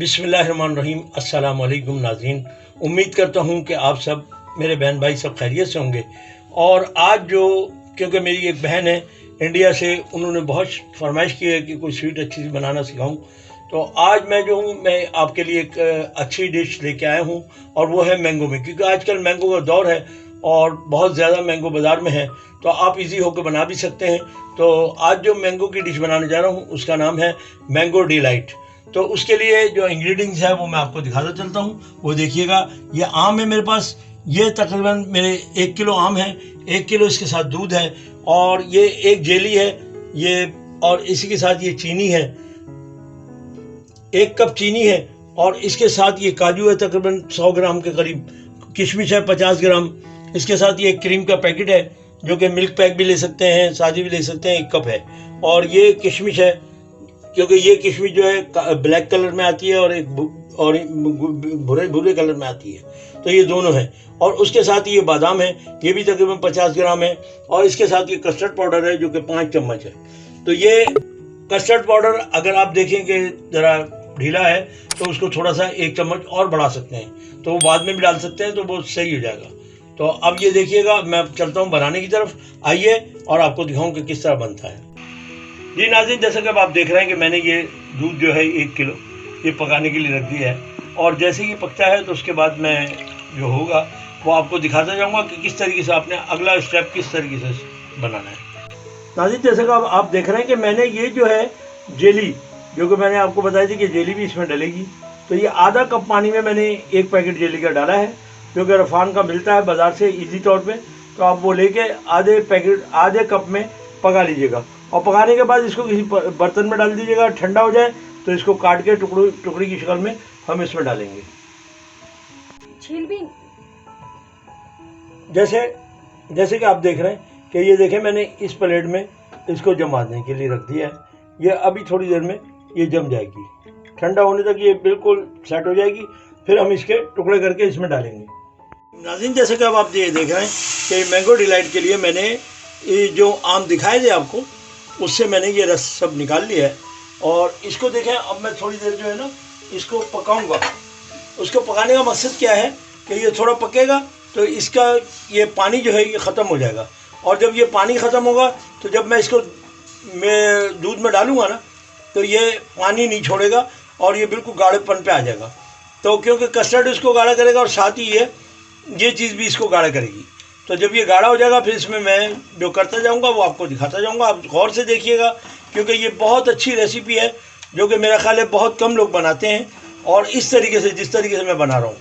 बिस्मिल्लाहिर्रहमानिर्रहीम। अस्सलाम वालेकुम नाज़रीन, उम्मीद करता हूँ कि आप सब मेरे बहन भाई सब खैरियत से होंगे। और आज क्योंकि मेरी एक बहन है इंडिया से, उन्होंने बहुत फरमाइश की है कि कोई स्वीट अच्छी सी बनाना सिखाऊं, तो आज मैं आपके लिए एक अच्छी डिश लेके आया हूँ और वो है मैंगो में। क्योंकि आजकल मैंगो का दौर है और बहुत ज़्यादा मैंगो बाज़ार में है, तो आप इजी होकर बना भी सकते हैं। तो आज जो मैंगो की डिश बनाने जा रहा हूँ उसका नाम है मैंगो डिलाइट। तो उसके लिए जो इंग्रेडिएंट्स है वो मैं आपको दिखाता चलता हूँ। वो देखिएगा, ये आम है मेरे पास, ये तकरीबन मेरे 1 किलो आम है, 1 किलो इसके साथ दूध है, और ये एक जेली है ये, और इसी के साथ ये चीनी है, 1 कप चीनी है, और इसके साथ ये काजू है तकरीबन 100 ग्राम के करीब, किशमिश है 50 ग्राम, इसके साथ ये क्रीम का पैकेट है जो कि मिल्क पैक भी ले सकते हैं, सादी भी ले सकते हैं, 1 कप है। और ये किशमिश है, क्योंकि ये किशमिश जो है ब्लैक कलर में आती है और भूरे भूरे कलर में आती है, तो ये दोनों है। और उसके साथ ये बादाम है, ये भी तकरीबन 50 ग्राम है, और इसके साथ ये कस्टर्ड पाउडर है जो कि 5 चम्मच है। तो ये कस्टर्ड पाउडर अगर आप देखें कि ज़रा ढीला है तो उसको थोड़ा सा 1 चम्मच और बढ़ा सकते हैं, तो वो बाद में भी डाल सकते हैं, तो वो सही हो जाएगा। तो अब ये देखिएगा, मैं चलता हूँ बनाने की तरफ, आइए और आपको दिखाऊँ कि किस तरह बनता है। जी नाज़रीन, जैसा कि अब आप देख रहे हैं कि मैंने ये दूध जो है 1 किलो ये पकाने के लिए रख दिया है, और जैसे ही पकता है तो उसके बाद मैं जो होगा वो आपको दिखाता जाऊंगा कि किस तरीके से आपने अगला स्टेप किस तरीके से बनाना है। नाज़रीन, जैसा कि अब आप देख रहे हैं कि मैंने ये जो है जेली, जो कि मैंने आपको बताई थी कि जेली भी इसमें डलेगी, तो ये आधा कप पानी में मैंने 1 पैकेट जेली का डाला है, जो कि रफान का मिलता है बाज़ार से ईजी तौर पर। तो आप वो लेके आधे कप में पका लीजिएगा, और पकाने के बाद इसको किसी बर्तन में डाल दीजिएगा। ठंडा हो जाए तो इसको काट के टुकड़ी की शक्ल में हम इसमें डालेंगे। छील भी जैसे कि आप देख रहे हैं कि ये देखें, मैंने इस प्लेट में इसको जमाने के लिए रख दिया है। ये अभी थोड़ी देर में ये जम जाएगी, ठंडा होने तक ये बिल्कुल सेट हो जाएगी, फिर हम इसके टुकड़े करके इसमें डालेंगे। नाज़रीन, जैसे कि अब आप ये देख रहे हैं कि मैंगो डिलाइट के लिए मैंने ये जो आम दिखाए थे आपको, उससे मैंने ये रस सब निकाल लिया है। और इसको देखें, अब मैं थोड़ी देर जो है ना इसको पकाऊंगा। उसको पकाने का मकसद क्या है कि ये थोड़ा पकेगा तो इसका ये पानी जो है ये ख़त्म हो जाएगा, और जब ये पानी ख़त्म होगा तो जब मैं इसको दूध में डालूंगा ना, तो ये पानी नहीं छोड़ेगा और ये बिल्कुल गाढ़ेपन पे आ जाएगा। तो क्योंकि कस्टर्ड इसको गाढ़ा करेगा और साथ ही ये चीज़ भी इसको गाढ़ा करेगी। तो जब ये गाढ़ा हो जाएगा फिर इसमें मैं जो करता जाऊंगा वो आपको दिखाता जाऊंगा। आप गौर से देखिएगा, क्योंकि ये बहुत अच्छी रेसिपी है जो कि मेरा ख्याल है बहुत कम लोग बनाते हैं, और इस तरीके से जिस तरीके से मैं बना रहा हूँ।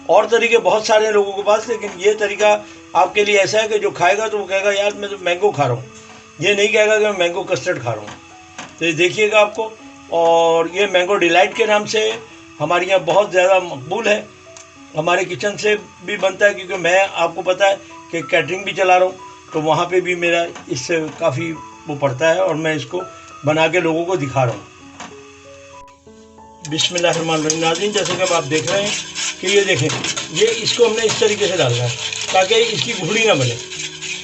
और तरीके बहुत सारे हैं लोगों के पास, लेकिन ये तरीका आपके लिए ऐसा है कि जो खाएगा तो वो कहेगा यार मैं तो मैंगो खा रहा हूँ, ये नहीं कहेगा कि मैं मैंगो कस्टर्ड खा रहा हूँ। तो ये देखिएगा आपको। और ये मैंगो डिलाइट के नाम से हमारे यहाँ बहुत ज़्यादा मकबूल है, हमारे किचन से भी बनता है, क्योंकि मैं आपको पता है कि कैटरिंग भी चला रहा हूँ, तो वहाँ पे भी मेरा इससे काफ़ी वो पड़ता है, और मैं इसको बना के लोगों को दिखा रहा हूँ। बिस्मिल्लाहिर्रहमानिर्रहीम। नाज़रीन, जैसे कि अब आप देख रहे हैं कि ये देखें, ये इसको हमने इस तरीके से डालना है ताकि इसकी गुठली ना बने,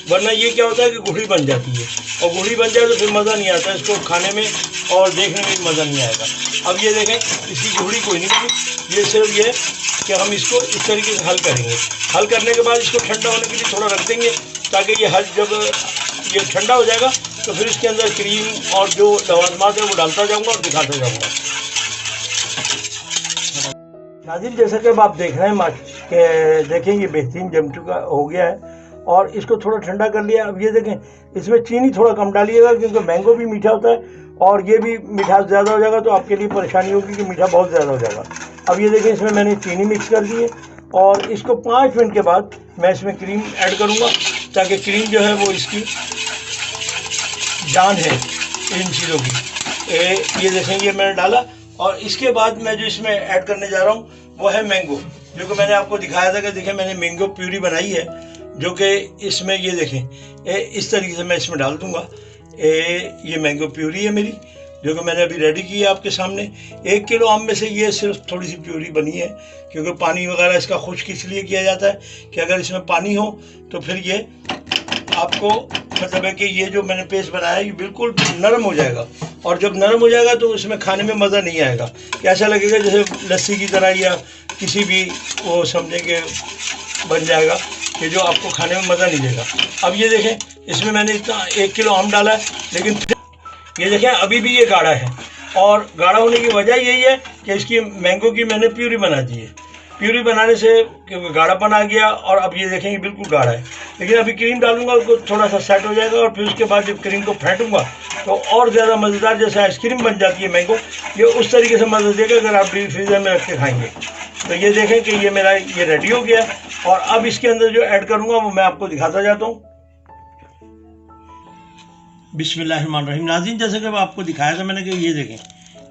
वरना ये क्या होता है कि गुठली बन जाती है, और गुठली बन जाए तो फिर मज़ा नहीं आता इसको खाने में और देखने में भी मज़ा नहीं आएगा। अब ये देखें, इसकी गुठली कोई नहीं बनी, ये सिर्फ ये कि हम इसको इस तरीके से हल करेंगे। हल करने के बाद इसको ठंडा होने के लिए थोड़ा रख देंगे, ताकि जब ये ठंडा हो जाएगा तो फिर इसके अंदर क्रीम और जो लवाजमात है वो डालता जाऊंगा और दिखाता जाऊंगा। नाज़रीन, जैसा कि अब आप देख रहे हैं कि देखेंगे बेहतरीन जम चुका हो गया है, और इसको थोड़ा ठंडा कर लिया। अब ये देखें, इसमें चीनी थोड़ा कम डालिएगा, क्योंकि मैंगो भी मीठा होता है और ये भी मिठास ज़्यादा हो जाएगा तो आपके लिए परेशानी होगी कि मीठा बहुत ज़्यादा हो जाएगा। अब ये देखें, इसमें मैंने चीनी मिक्स कर दी है, और इसको 5 मिनट के बाद मैं इसमें क्रीम ऐड करूँगा, ताकि क्रीम जो है वो इसकी जान है इन चीज़ों की। ये देखें, ये मैंने डाला, और इसके बाद मैं जो इसमें ऐड करने जा रहा हूँ वो है मैंगो, जो कि मैंने आपको दिखाया था कि देखें मैंने मैंगो प्यूरी बनाई है, जो कि इसमें ये देखें इस तरीके से मैं इसमें डाल दूँगा। ये मैंगो प्यूरी है मेरी, जो कि मैंने अभी रेडी की है आपके सामने। 1 किलो आम में से ये सिर्फ थोड़ी सी प्यूरी बनी है, क्योंकि पानी वगैरह इसका खुश्क इसलिए किया जाता है कि अगर इसमें पानी हो तो फिर ये आपको मतलब है कि ये जो मैंने पेस्ट बनाया है ये बिल्कुल नरम हो जाएगा, और जब नरम हो जाएगा तो उसमें खाने में मज़ा नहीं आएगा, कि ऐसा लगेगा जैसे लस्सी की तरह या किसी भी वो समझे कि बन जाएगा कि जो आपको खाने में मज़ा नहीं देगा। अब ये देखें, इसमें मैंने इतना 1 किलो आम डाला है, लेकिन ये देखें अभी भी ये गाढ़ा है। और गाढ़ा होने की वजह यही है कि इसकी मैंगो की मैंने प्यूरी बना दी है। प्यूरी बनाने से गाढ़ापन आ गया और अब ये देखेंगे बिल्कुल गाढ़ा है। लेकिन अभी क्रीम डालूंगा उसको थोड़ा सा सेट हो जाएगा, और फिर उसके बाद जब क्रीम को फेंटूंगा तो और ज़्यादा मज़ेदार, जैसे आइसक्रीम बन जाती है मैंगो, ये उस तरीके से मज़ा देगा अगर आप डीप फ्रीज़र में रख के खाएंगे। तो ये देखें कि ये मेरा ये रेडी हो गया। और अब इसके अंदर जो ऐड करूँगा वो मैं आपको दिखाता जाता हूँ। बिस्मिल्लाहिर्रहमानिर्रहीम। नाज़रीन, जैसे कि आपको दिखाया था मैंने कि ये देखें,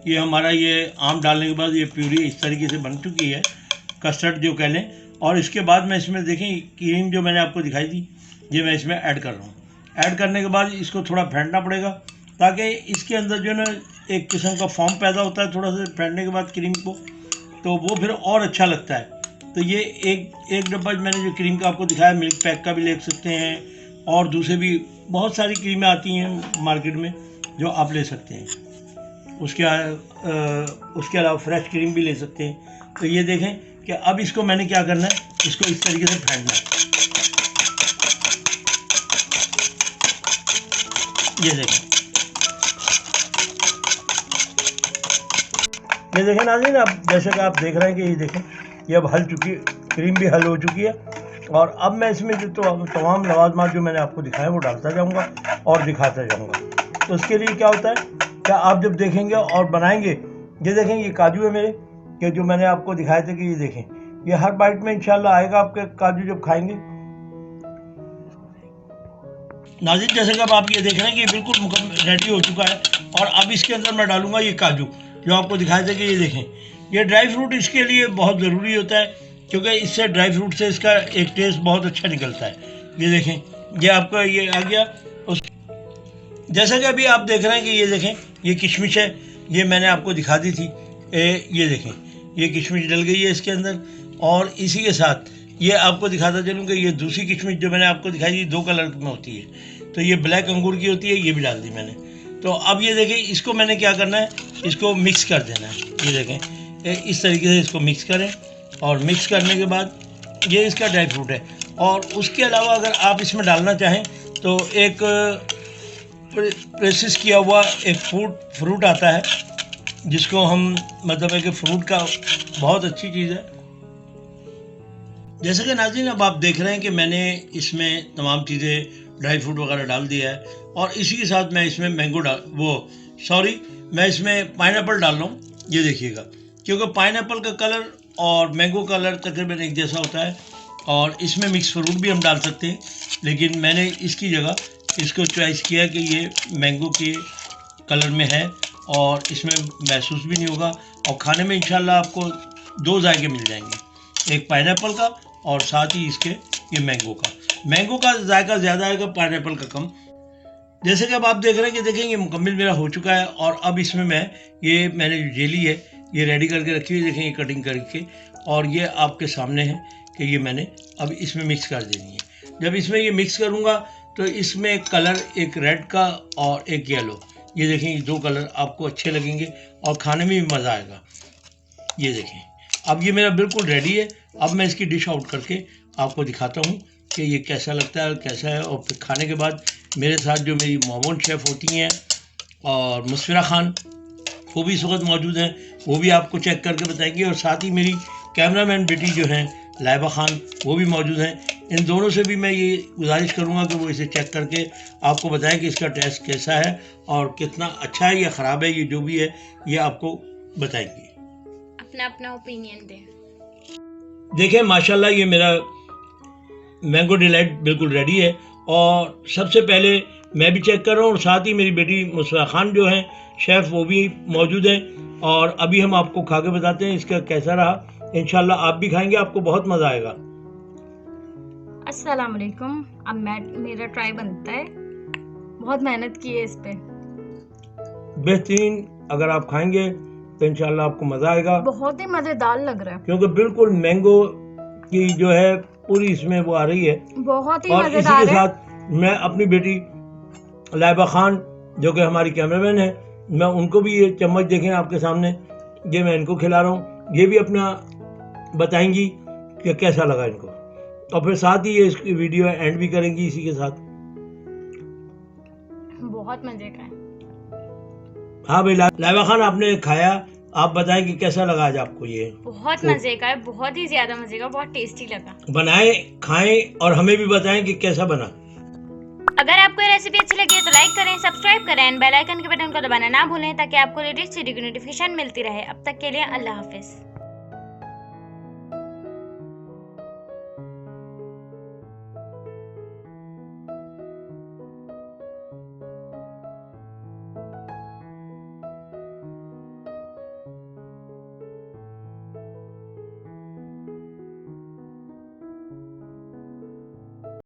ये हमारा ये आम डालने के बाद ये प्यूरी इस तरीके से बन चुकी है, कस्टर्ड जो कह लें। और इसके बाद मैं इसमें देखें क्रीम जो मैंने आपको दिखाई थी, ये मैं इसमें ऐड कर रहा हूँ। ऐड करने के बाद इसको थोड़ा फेंटना पड़ेगा, ताकि इसके अंदर जो है ना एक किस्म का फॉर्म पैदा होता है थोड़ा सा फेंटने के बाद क्रीम को, तो वो फिर और अच्छा लगता है। तो ये एक डब्बा मैंने जो क्रीम का आपको दिखाया, मिल्क पैक का भी ले सकते हैं, और दूसरे भी बहुत सारी क्रीमें आती हैं मार्केट में जो आप ले सकते हैं। उसके अलावा फ्रेश क्रीम भी ले सकते हैं। तो ये देखें कि अब इसको मैंने क्या करना है, इसको इस तरीके से फेंटना है। ये देखें नाज़रीन, अब जैसे कि आप देख रहे हैं कि ये देखें ये अब हल चुकी, क्रीम भी हल हो चुकी है। और अब मैं इसमें जो तमाम लवाजमात जो मैंने आपको दिखाया वो डालता जाऊंगा और दिखाता जाऊंगा। तो उसके लिए क्या होता है, क्या आप जब देखेंगे और बनाएंगे, ये देखें ये काजू है मेरे, कि जो मैंने आपको दिखाए थे, कि ये देखें ये हर बाइट में इंशाल्लाह आएगा आपके काजू जब खाएंगे। नाज़रीन, जैसे कि अब आप ये देख रहे हैं कि बिल्कुल मुकम्मल रेडी हो चुका है। और अब इसके अंदर मैं डालूंगा ये काजू जो आपको दिखाए थे। कि ये देखें, ये ड्राई फ्रूट इसके लिए बहुत ज़रूरी होता है, क्योंकि इससे ड्राई फ्रूट से इसका एक टेस्ट बहुत अच्छा निकलता है। ये देखें, ये आपका ये आ गया। जैसा कि अभी आप देख रहे हैं कि ये देखें ये किशमिश है, ये मैंने आपको दिखा दी थी। ये देखें ये किशमिश डल गई है इसके अंदर। और इसी के साथ ये आपको दिखाता चलूँ कि ये दूसरी किशमिश जो मैंने आपको दिखाई थी 2 कलर में होती है, तो ये ब्लैक अंगूर की होती है, ये भी डाल दी मैंने। तो अब ये देखें, इसको मैंने क्या करना है, इसको मिक्स कर देना है। ये देखें इस तरीके से इसको मिक्स करें, और मिक्स करने के बाद ये इसका ड्राई फ्रूट है। और उसके अलावा अगर आप इसमें डालना चाहें तो एक प्रोसेस किया हुआ एक फ्रूट आता है, जिसको हम मतलब है कि फ्रूट का बहुत अच्छी चीज़ है। जैसे कि नाज़रीन, अब आप देख रहे हैं कि मैंने इसमें तमाम चीज़ें ड्राई फ्रूट वगैरह डाल दिया है, और इसी के साथ मैं इसमें मैं इसमें पाइनएप्पल डाल रहा हूँ। ये देखिएगा, क्योंकि पाइनएप्पल का कलर और मैंगो कलर तकरीबन एक जैसा होता है, और इसमें मिक्स फ्रूट भी हम डाल सकते हैं, लेकिन मैंने इसकी जगह इसको चॉइस किया कि ये मैंगो के कलर में है और इसमें महसूस भी नहीं होगा, और खाने में इंशाल्लाह आपको 2 जायके मिल जाएंगे, एक पाइनएप्पल का और साथ ही इसके ये मैंगो का जायका ज़्यादा आएगा, पाइनएप्पल का कम। जैसे कि अब आप देख रहे हैं कि देखें ये मुकम्मल मेरा हो चुका है। और अब इसमें मैंने जो जेली है ये रेडी करके रखी हुई, देखें ये कटिंग करके, और ये आपके सामने है कि ये मैंने अब इसमें मिक्स कर देनी है। जब इसमें ये मिक्स करूँगा तो इसमें कलर एक रेड का और एक येलो, ये देखें ये 2 कलर आपको अच्छे लगेंगे और खाने में भी मज़ा आएगा। ये देखें अब ये मेरा बिल्कुल रेडी है। अब मैं इसकी डिश आउट करके आपको दिखाता हूँ कि ये कैसा लगता है, कैसा है। और फिर खाने के बाद मेरे साथ जो मेरी मामून शेफ़ होती हैं और मुस्फिरा खान, वो भी इस वक्त मौजूद हैं, वो भी आपको चेक करके बताएंगे। और साथ ही मेरी कैमरामैन बेटी जो हैं लाइबा खान, वो भी मौजूद हैं। इन दोनों से भी मैं ये गुजारिश करूँगा कि वो इसे चेक करके आपको बताएं कि इसका टेस्ट कैसा है और कितना अच्छा है या ख़राब है। ये जो भी है ये आपको बताएंगे, अपना ओपिनियन दें। देखें माशाल्लाह ये मेरा मैंगो डिलाइट बिल्कुल रेडी है। और सबसे पहले मैं भी चेक कर रहा हूँ, और साथ ही मेरी बेटी मुस्फिरा खान जो हैं शेफ़, वो भी मौजूद हैं। और अभी हम आपको खा के बताते हैं इसका कैसा रहा। इंशाल्लाह आप भी खाएंगे, आपको बहुत मज़ा आएगा। अस्सलाम वालेकुम। अब मेरा ट्राई बनता है, बहुत मेहनत की है इस पे। बेहतरीन, अगर आप खाएंगे तो इंशाल्लाह आपको मज़ा आएगा। बहुत ही मज़ेदार लग रहा है, क्योंकि बिल्कुल मैंगो की जो है पूरी इसमें वो आ रही है, बहुत ही और इसी मज़ेदार के है। साथ मैं अपनी बेटी लाइबा खान जो कि हमारी कैमरामैन है, मैं उनको भी ये चम्मच देखें आपके सामने, ये मैं इनको खिला रहा हूँ, ये भी अपना बताएंगी कि कैसा लगा इनको, और फिर साथ ही ये इसकी वीडियो एंड भी करेंगी इसी के साथ। बहुत मजे का है। हाँ भाई लाइबा खान, आपने खाया, आप बताएं कि कैसा लगा आज आपको ये। बहुत मजे का है, बहुत ही ज्यादा मजे का, बहुत टेस्टी लगा। बनाएं, खाएं और हमें भी बताएं कि कैसा बना। अगर आपको ये रेसिपी अच्छी लगी है तो लाइक करें, सब्सक्राइब करें एंड बेल आइकन के बटन को दबाना ना भूलें ताकि आपको लेटेस्ट वीडियो की नोटिफिकेशन मिलती रहे। अब तक के लिए अल्लाह हाफिज।